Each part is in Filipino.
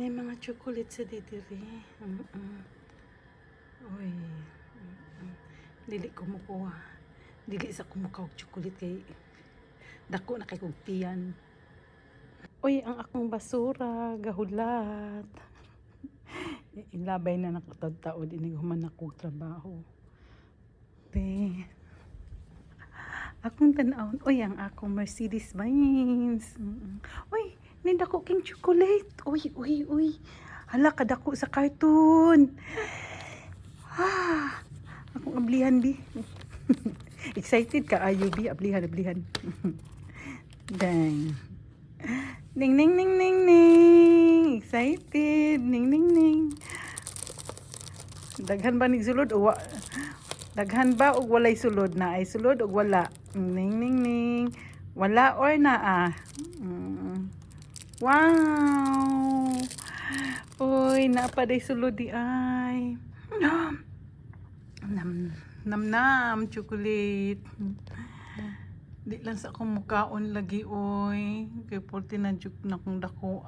May mga chocolate sa didiri. Uy. Dili ko mukuha. Dili sa kumukaw chocolate kay dako na kay kugtiyan. Uy, ang akong basura, gahulat. Ilabay na nakatagtaod, iniguman akong trabaho. Be. Akong tanawon, uy, ang akong Mercedes Benz. Uy, nindako king chocolate. Uy. Hala, kadako sa cartoon. Akong ablihan, bi. Excited ka, ayo, bi. Ablihan. Dang. Ning. Excited. Ning. Daghan ba ning sulod o daghan ba og walay sulod na ay sulod og wala? Ning. Wala or na Wow. Uy, napaday sulod di ay. Nam chocolate. Di lang sa akong mukaon lagi oy. Kay porti na juk na kong dako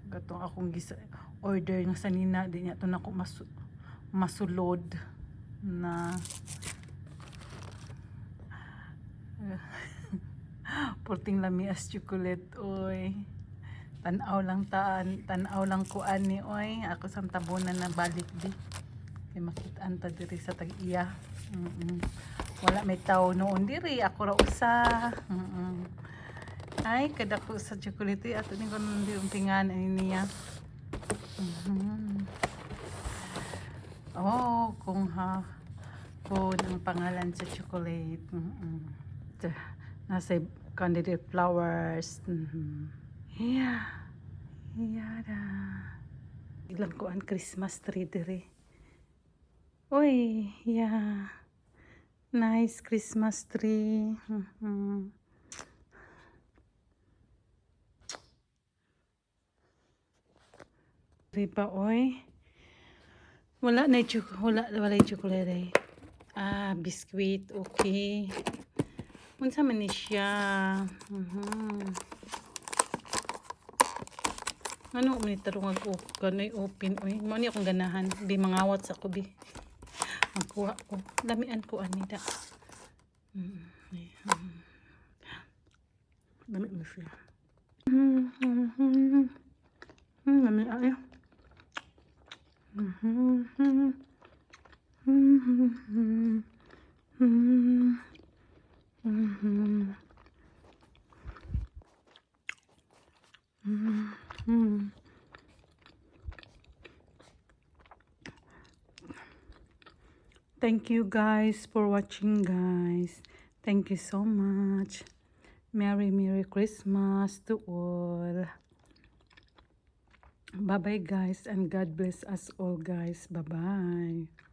Gatong akong order nga sanina di niya to nako masulod na porting lamias chocolate oy. Tanaw lang kuan ni oy. Ako sang tabunan na balik di. Kay makit-an ta diri sa tag-iya. Wala may tao noon diri, ako ra usa. Ay kadako sa chocolate ato ni kon di umpingan ani niya. Kung ang pangalan sa chocolate. Nasa candidate flowers. Yada. Ilan ko ang Christmas tree diri. Uy, yeah. Nice Christmas tree. Riba, oy. Wala chocolate. Biscuit, okay. Unsa man ni siya? Ano man tarong ganoy open oy. Mao ni akong ganahan, bi mangawat sa ko bi. Ang kuha ko. Damian ko anida. Dami mo siya. Dami ay. Thank you guys for watching, guys. Thank you so much. Merry Christmas to all. Bye bye guys, and God bless us all guys. Bye bye.